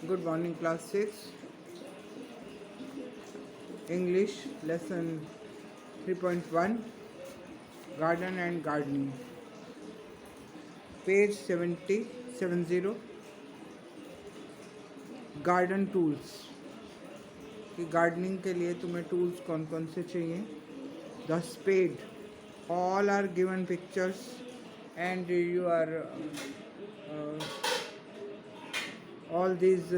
Good morning, class 6. English lesson 3.1 Garden and Gardening. Page 70 Garden Tools. कि gardening के लिए तुम्हें टूल्स कौन कौन से चाहिए. The spade. All are given pictures and you are all these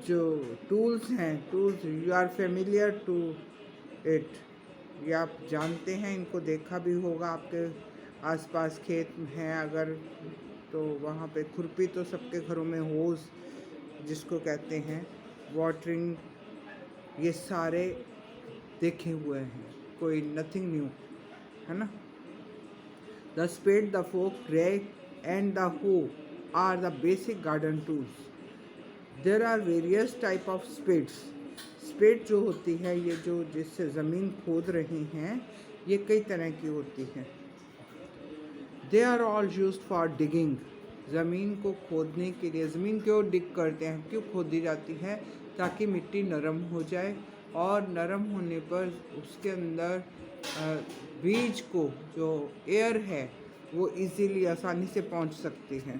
जो टूल्स हैं, tools you are familiar to it. ये आप जानते हैं, इनको देखा भी होगा. आपके आसपास खेत हैं अगर तो वहाँ पे खुरपी तो सबके घरों में, होस जिसको कहते हैं, वाटरिंग, ये सारे देखे हुए हैं. कोई नथिंग न्यू है ना. The spade, the fork, rake and the hoe are the basic garden tools. There are various type of spades. Spade जो होती है, ये जो जिससे ज़मीन खोद रही हैं, ये कई तरह की होती हैं. They are all used for digging. ज़मीन को खोदने के लिए. ज़मीन क्यों डिग करते हैं, क्यों खोदी जाती है? ताकि मिट्टी नरम हो जाए और नरम होने पर उसके अंदर बीज को जो एयर है वो इजीली आसानी से पहुंच सकती है.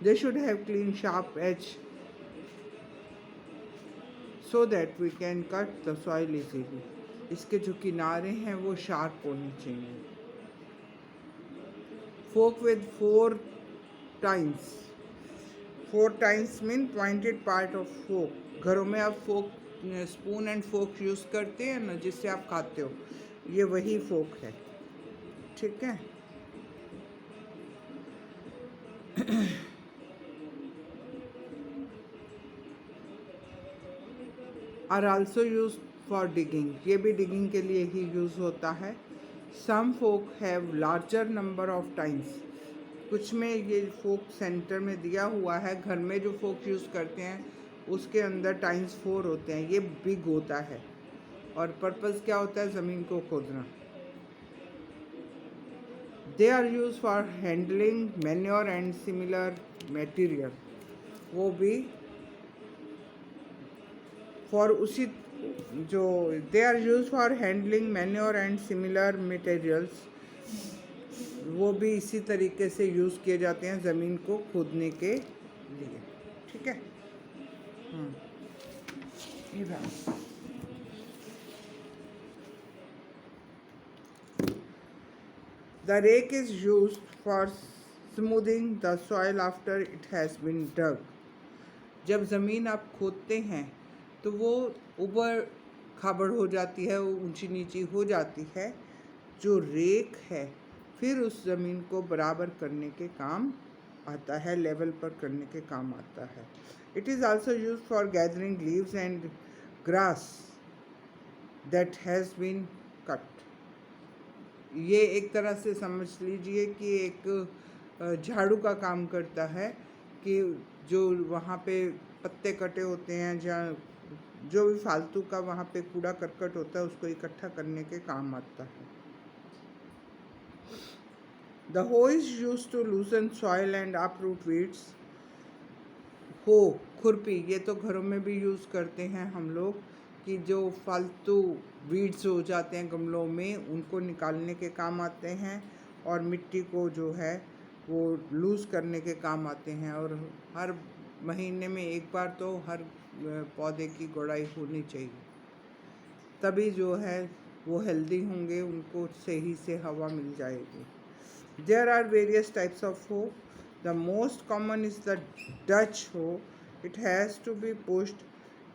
They should have clean sharp edge so that we can cut the soil easily. इसके जो किनारे हैं वो शार्प होने चाहिए. Fork with four tines. Four tines mean pointed part of fork. घरों में आप फोक, स्पून एंड फोक यूज़ करते हैं ना, जिससे आप खाते हो, ये वही फोक है. ठीक है. Are also use for digging. ये भी डिगिंग के लिए ही यूज़ होता है. Some fork have larger number of times. कुछ में ये फोक सेंटर में दिया हुआ है. घर में जो फोक यूज़ करते हैं उसके अंदर टाइम्स 4 होते हैं. ये बिग होता है और पर्पज़ क्या होता है? ज़मीन को खोदना. They are use for handling manure and similar material. वो भी फॉर उसी जो they are use for handling manure and similar materials, वो भी इसी तरीके से यूज़ किए जाते हैं ज़मीन को खोदने के लिए. ठीक है. ये बात. The rake is used for smoothing the soil after it has been dug. जब ज़मीन आप खोदते हैं तो वो ऊपर खाबड़ हो जाती है, वो ऊंची नीची हो जाती है. जो रेक है फिर उस ज़मीन को बराबर करने के काम आता है, लेवल पर करने के काम आता है. It is also use for gathering leaves and grass that has been cut. ये एक तरह से समझ लीजिए कि एक झाड़ू का काम करता है कि जो वहाँ पे पत्ते कटे होते हैं, जहाँ जो भी फालतू का वहाँ पे कूड़ा करकट होता है उसको इकट्ठा करने के काम आता है. The hoe is use to loosen soil and uproot weeds. Hoe, खुरपी, ये तो घरों में भी यूज़ करते हैं हम लोग कि जो फालतू वीड्स हो जाते हैं गमलों में उनको निकालने के काम आते हैं और मिट्टी को जो है वो लूज़ करने के काम आते हैं. और हर महीने में एक बार तो हर पौधे की गुड़ाई होनी चाहिए, तभी जो है वो हेल्दी होंगे, उनको सही से हवा मिल जाएगी. There are various types of hoe. The most common is the Dutch hoe. It has to be pushed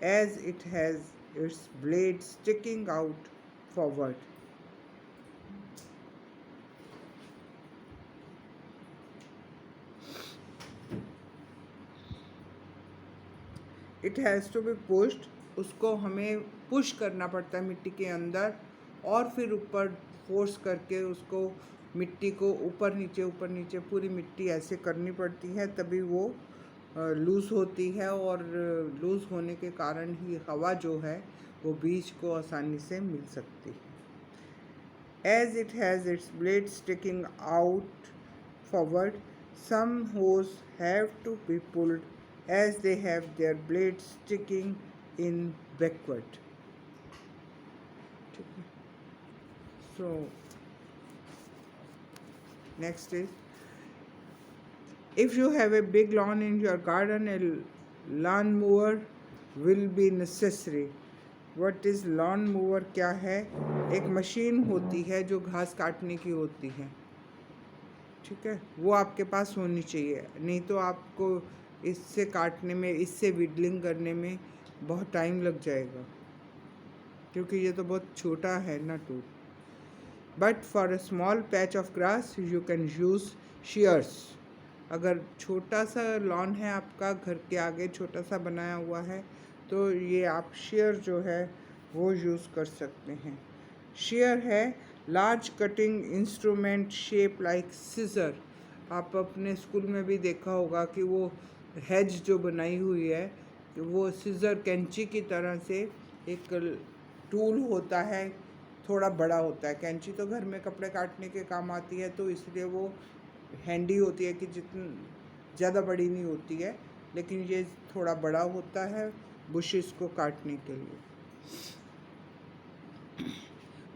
as it has its blade sticking out forward. It has to be pushed. उसको हमें push करना पड़ता है मिट्टी के अंदर और फिर ऊपर फोर्स करके उसको मिट्टी को ऊपर नीचे पूरी मिट्टी ऐसे करनी पड़ती है, तभी वो लूज़ होती है. और लूज़ होने के कारण ही हवा जो है वो बीज को आसानी से मिल सकती है. As it has its blade sticking out forward, some hoes have to be pulled as they have their blades sticking in backward. So next is, if you have a big lawn in your garden, a lawn mower will be necessary. What is lawn mower क्या है? एक machine होती है जो घास काटने की होती है, ठीक है, वो आपके पास होनी चाहिए, नहीं तो आपको इससे काटने में, इससे विडलिंग करने में बहुत टाइम लग जाएगा, क्योंकि ये तो बहुत छोटा है ना tool. But for a small patch of grass you can use shears. अगर छोटा सा लॉन है आपका, घर के आगे छोटा सा बनाया हुआ है, तो ये आप शेयर जो है वो यूज़ कर सकते हैं. शेयर है large cutting instrument shape like scissor. आप अपने स्कूल में भी देखा होगा कि वो हेज जो बनाई हुई है, वो सीजर कैंची की तरह से एक टूल होता है, थोड़ा बड़ा होता है. कैंची तो घर में कपड़े काटने के काम आती है, तो इसलिए वो हैंडी होती है कि जितनी ज़्यादा बड़ी नहीं होती है, लेकिन ये थोड़ा बड़ा होता है बुशेस को काटने के लिए.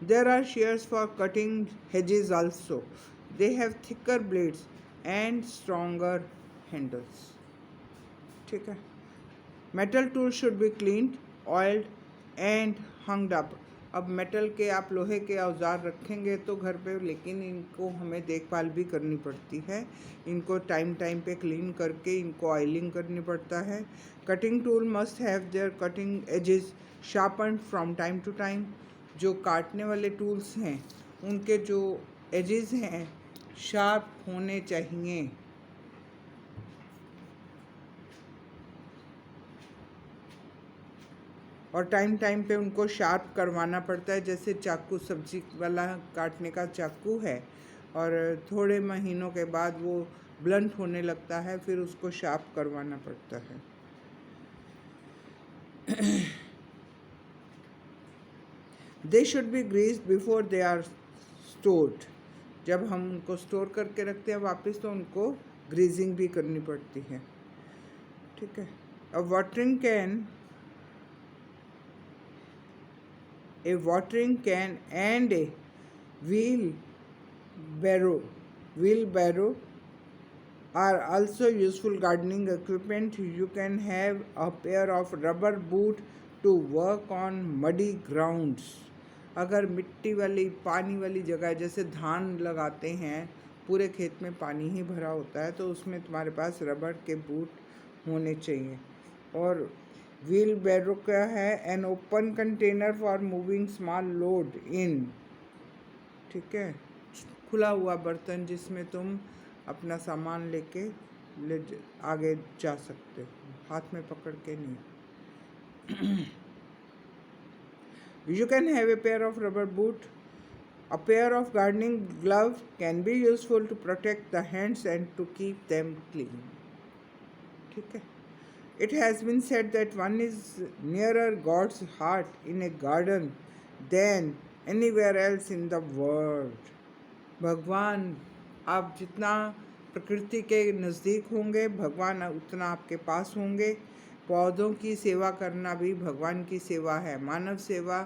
There are shears for cutting hedges also. They have thicker blades and stronger handles. ठीक है. Metal tools should be cleaned, oiled and hung up. अब मेटल के आप लोहे के औजार रखेंगे तो घर पे, लेकिन इनको हमें देखभाल भी करनी पड़ती है. इनको टाइम टाइम पे क्लीन करके इनको ऑयलिंग करनी पड़ता है. Cutting tool must have their cutting edges sharpened from time to time. जो काटने वाले टूल्स हैं उनके जो एजेस हैं शार्प होने चाहिए. और टाइम टाइम पे उनको शार्प करवाना पड़ता है. जैसे चाकू, सब्जी वाला काटने का चाकू है, और थोड़े महीनों के बाद वो ब्लंट होने लगता है, फिर उसको शार्प करवाना पड़ता है. They should be greased before they are stored. जब हम उनको स्टोर करके रखते हैं वापस, तो उनको ग्रीजिंग भी करनी पड़ती है. ठीक है. अ watering can, a watering can and a wheelbarrow are also useful gardening equipment. You can have a pair of rubber boots to work on muddy grounds. अगर मिट्टी वाली, पानी वाली जगह, जैसे धान लगाते हैं, पूरे खेत में पानी ही भरा होता है, तो उसमें तुम्हारे पास रबर के बूट होने चाहिए. और व्हील बैरो क्या है? An open container for moving small load in. ठीक है, खुला हुआ बर्तन जिसमें तुम अपना सामान लेके आगे जा सकते हो, हाथ में पकड़ के नहीं. You can have a pair of rubber boot. A pair of gardening gloves can be useful to protect the hands and to keep them clean. ठीक है. It has been said that one is nearer God's heart in a garden than anywhere else in the world. भगवान, आप जितना प्रकृति के नज़दीक होंगे, भगवान उतना आपके पास होंगे. पौधों की सेवा करना भी भगवान की सेवा है. मानव सेवा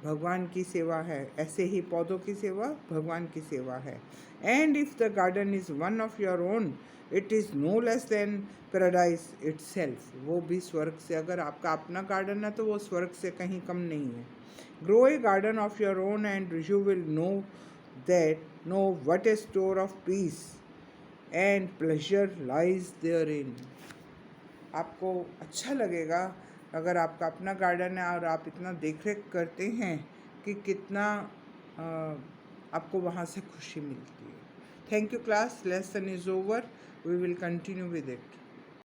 भगवान की सेवा है, ऐसे ही पौधों की सेवा भगवान की सेवा है. And if the garden is one of your own, it is no less than paradise itself. वो भी स्वर्ग से, अगर आपका अपना गार्डन है तो वो स्वर्ग से कहीं कम नहीं है. Grow a garden of your own and you will know what a store of peace and pleasure lies therein. आपको अच्छा लगेगा अगर आपका अपना गार्डन है और आप इतना देख रेख करते हैं कि कितना आपको वहाँ से खुशी मिलती है. Thank you class. Lesson is over. We will continue with it.